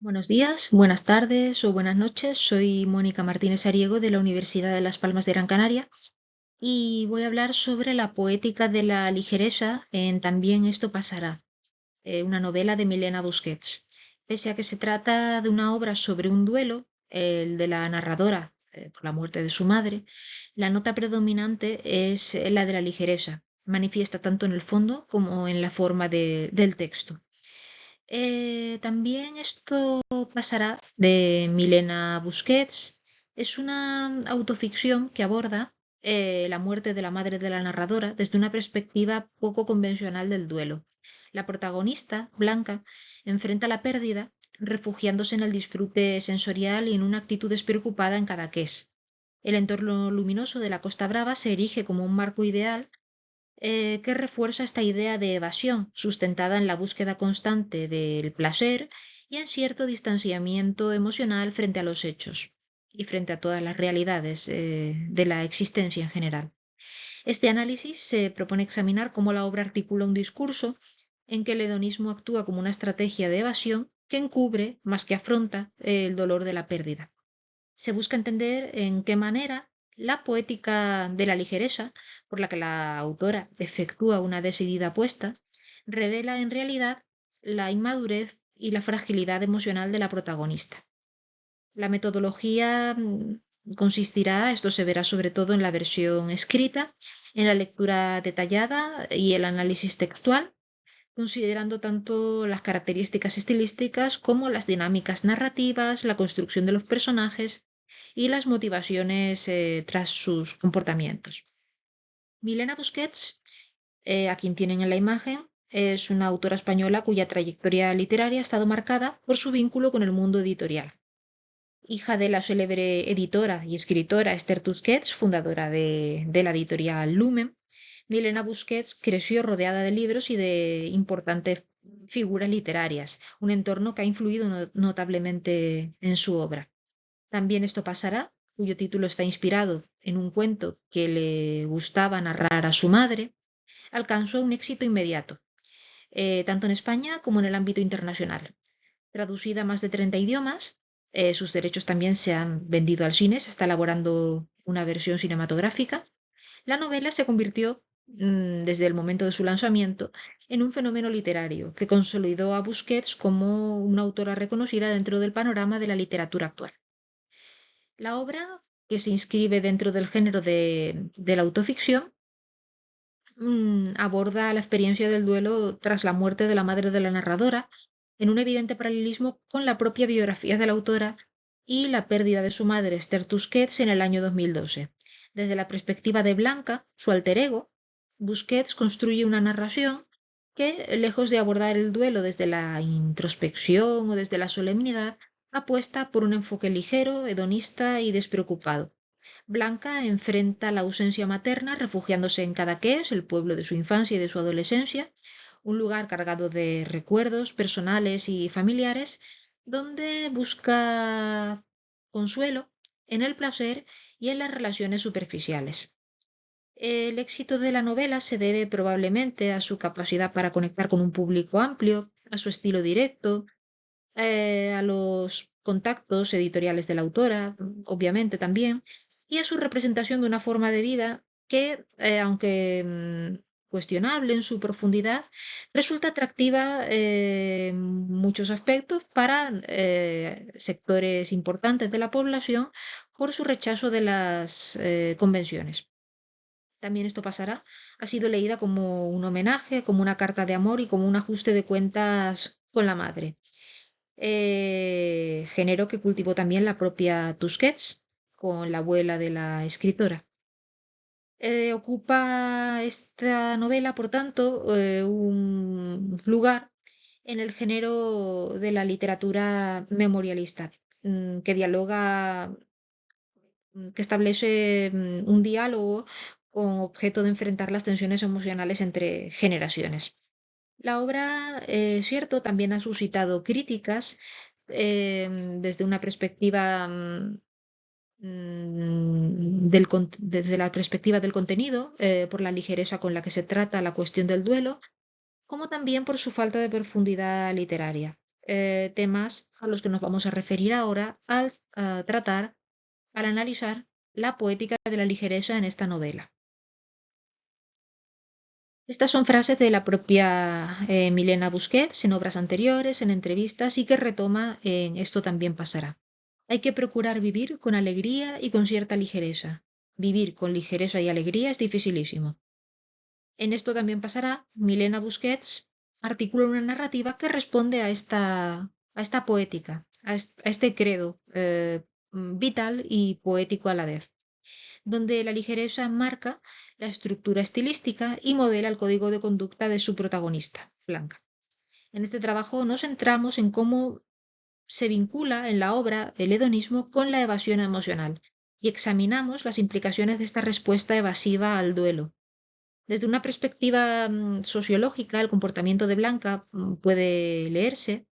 Buenos días, buenas tardes o buenas noches. Soy Mónica Martínez Ariego de la Universidad de Las Palmas de Gran Canaria y voy a hablar sobre la poética de la ligereza en También esto pasará, una novela de Milena Busquets. Pese a que se trata de una obra sobre un duelo, el de la narradora por la muerte de su madre, la nota predominante es la de la ligereza. Manifiesta tanto en el fondo como en la forma del texto. También esto pasará de Milena Busquets. Es una autoficción que aborda la muerte de la madre de la narradora desde una perspectiva poco convencional del duelo. La protagonista, Blanca, enfrenta la pérdida refugiándose en el disfrute sensorial y en una actitud despreocupada en Cadaqués. El entorno luminoso de la Costa Brava se erige como un marco ideal que refuerza esta idea de evasión, sustentada en la búsqueda constante del placer y en cierto distanciamiento emocional frente a los hechos y frente a todas las realidades de la existencia en general. Este análisis se propone examinar cómo la obra articula un discurso en que el hedonismo actúa como una estrategia de evasión que encubre, más que afronta, el dolor de la pérdida. Se busca entender en qué manera la poética de la ligereza, por la que la autora efectúa una decidida apuesta, revela en realidad la inmadurez y la fragilidad emocional de la protagonista. La metodología consistirá, esto se verá sobre todo en la versión escrita, en la lectura detallada y el análisis textual, considerando tanto las características estilísticas como las dinámicas narrativas, la construcción de los personajes y las motivaciones tras sus comportamientos. Milena Busquets, a quien tienen en la imagen, es una autora española cuya trayectoria literaria ha estado marcada por su vínculo con el mundo editorial. Hija de la célebre editora y escritora Esther Tusquets, fundadora de la editorial Lumen, Milena Busquets creció rodeada de libros y de importantes figuras literarias, un entorno que ha influido notablemente en su obra. También esto pasará, cuyo título está inspirado en un cuento que le gustaba narrar a su madre, alcanzó un éxito inmediato, tanto en España como en el ámbito internacional. Traducida a más de 30 idiomas, sus derechos también se han vendido al cine, se está elaborando una versión cinematográfica. La novela se convirtió, desde el momento de su lanzamiento, en un fenómeno literario que consolidó a Busquets como una autora reconocida dentro del panorama de la literatura actual. La obra, que se inscribe dentro del género de la autoficción, aborda la experiencia del duelo tras la muerte de la madre de la narradora, en un evidente paralelismo con la propia biografía de la autora y la pérdida de su madre, Esther Tusquets, en el año 2012. Desde la perspectiva de Blanca, su alter ego, Busquets construye una narración que, lejos de abordar el duelo desde la introspección o desde la solemnidad, apuesta por un enfoque ligero, hedonista y despreocupado. Blanca enfrenta la ausencia materna refugiándose en Cadaqués, el pueblo de su infancia y de su adolescencia, un lugar cargado de recuerdos personales y familiares, donde busca consuelo en el placer y en las relaciones superficiales. El éxito de la novela se debe probablemente a su capacidad para conectar con un público amplio, a su estilo directo, a los contactos editoriales de la autora, obviamente también, y a su representación de una forma de vida que, aunque cuestionable en su profundidad, resulta atractiva en muchos aspectos para sectores importantes de la población por su rechazo de las convenciones. También esto pasará. Ha sido leída como un homenaje, como una carta de amor y como un ajuste de cuentas con la madre, género que cultivó también la propia Tusquets con la abuela de la escritora. Ocupa esta novela, por tanto, un lugar en el género de la literatura memorialista, que dialoga, que establece un diálogo con objeto de enfrentar las tensiones emocionales entre generaciones. La obra, cierto, también ha suscitado críticas desde una perspectiva desde la perspectiva del contenido, por la ligereza con la que se trata la cuestión del duelo, como también por su falta de profundidad literaria. temas a los que nos vamos a referir ahora al tratar, al analizar la poética de la ligereza en esta novela. Estas son frases de la propia Milena Busquets en obras anteriores, en entrevistas y que retoma en Esto también pasará. Hay que procurar vivir con alegría y con cierta ligereza. Vivir con ligereza y alegría es dificilísimo. En Esto también pasará, Milena Busquets articula una narrativa que responde a esta poética, a este credo vital y poético a la vez, donde la ligereza marca la estructura estilística y modela el código de conducta de su protagonista, Blanca. En este trabajo nos centramos en cómo se vincula en la obra el hedonismo con la evasión emocional y examinamos las implicaciones de esta respuesta evasiva al duelo. Desde una perspectiva sociológica, el comportamiento de Blanca puede leerse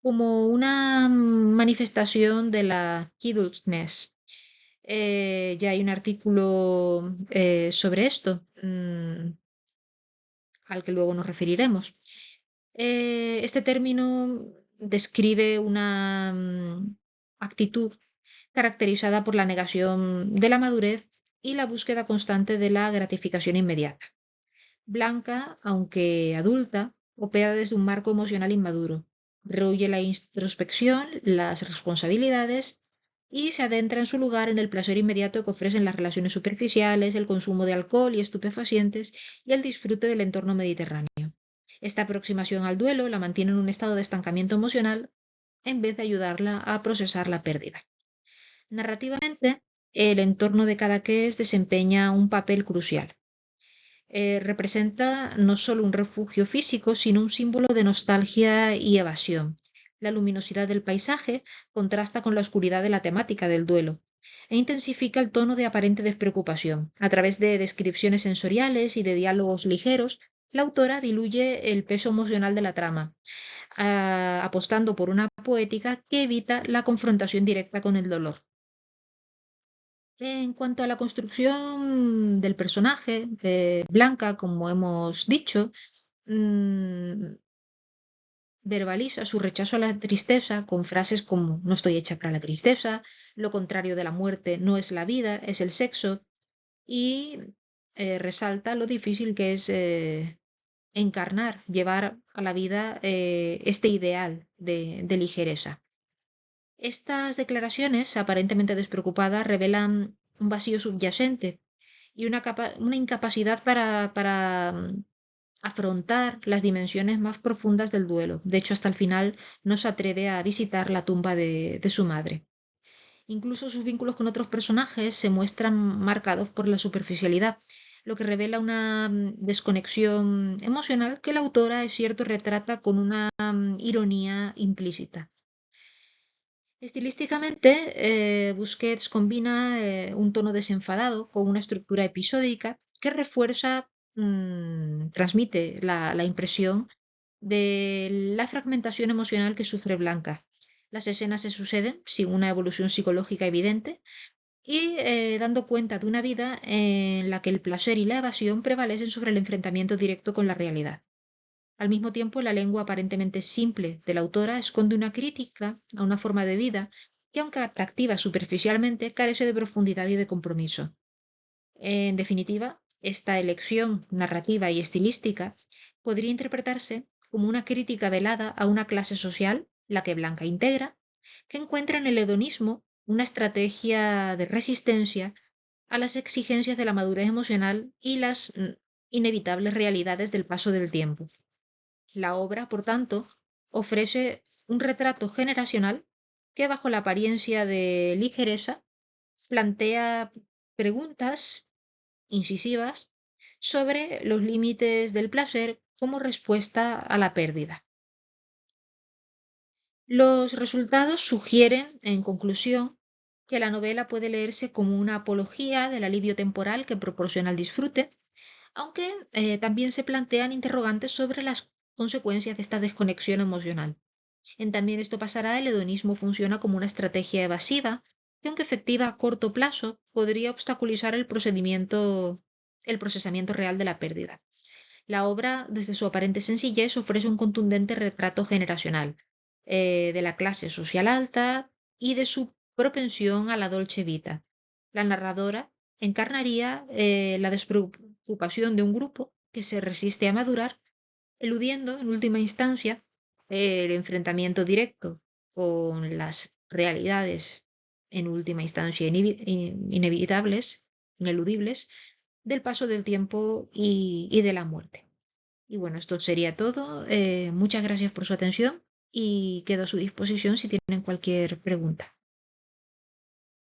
como una manifestación de la Kidultness. Ya hay un artículo sobre esto, al que luego nos referiremos. Este término describe una actitud caracterizada por la negación de la madurez y la búsqueda constante de la gratificación inmediata. Blanca, aunque adulta, opera desde un marco emocional inmaduro. Rehuye la introspección, las responsabilidades y se adentra en su lugar en el placer inmediato que ofrecen las relaciones superficiales, el consumo de alcohol y estupefacientes y el disfrute del entorno mediterráneo. Esta aproximación al duelo la mantiene en un estado de estancamiento emocional en vez de ayudarla a procesar la pérdida. Narrativamente, el entorno de Cadaqués desempeña un papel crucial. Representa no solo un refugio físico, sino un símbolo de nostalgia y evasión. La luminosidad del paisaje contrasta con la oscuridad de la temática del duelo e intensifica el tono de aparente despreocupación. A través de descripciones sensoriales y de diálogos ligeros, la autora diluye el peso emocional de la trama, apostando por una poética que evita la confrontación directa con el dolor. En cuanto a la construcción del personaje, Blanca, como hemos dicho, mm, verbaliza su rechazo a la tristeza con frases como no estoy hecha para la tristeza, lo contrario de la muerte no es la vida, es el sexo, y resalta lo difícil que es encarnar, llevar a la vida este ideal de ligereza. Estas declaraciones, aparentemente despreocupadas, revelan un vacío subyacente y una incapacidad para afrontar las dimensiones más profundas del duelo. De hecho, hasta el final no se atreve a visitar la tumba de su madre. Incluso sus vínculos con otros personajes se muestran marcados por la superficialidad, lo que revela una desconexión emocional que la autora, es cierto, retrata con una ironía implícita. Estilísticamente, Busquets combina un tono desenfadado con una estructura episódica que refuerza, transmite la impresión de la fragmentación emocional que sufre Blanca. Las escenas se suceden sin una evolución psicológica evidente y dando cuenta de una vida en la que el placer y la evasión prevalecen sobre el enfrentamiento directo con la realidad. Al mismo tiempo, la lengua aparentemente simple de la autora esconde una crítica a una forma de vida que, aunque atractiva superficialmente, carece de profundidad y de compromiso. En definitiva, esta elección narrativa y estilística podría interpretarse como una crítica velada a una clase social, la que Blanca integra, que encuentra en el hedonismo una estrategia de resistencia a las exigencias de la madurez emocional y las inevitables realidades del paso del tiempo. La obra, por tanto, ofrece un retrato generacional que, bajo la apariencia de ligereza, plantea preguntas incisivas sobre los límites del placer como respuesta a la pérdida. Los resultados sugieren, en conclusión, que la novela puede leerse como una apología del alivio temporal que proporciona el disfrute, aunque también se plantean interrogantes sobre las consecuencias de esta desconexión emocional. En También esto pasará, el hedonismo funciona como una estrategia evasiva que, aunque efectiva a corto plazo, podría obstaculizar el procesamiento real de la pérdida. La obra, desde su aparente sencillez, ofrece un contundente retrato generacional. de la clase social alta y de su propensión a la dolce vita. La narradora encarnaría la despreocupación de un grupo que se resiste a madurar, eludiendo en última instancia el enfrentamiento directo con las realidades en última instancia inevitables, ineludibles, del paso del tiempo y de la muerte. Y bueno, esto sería todo. Muchas gracias por su atención y quedo a su disposición si tienen cualquier pregunta.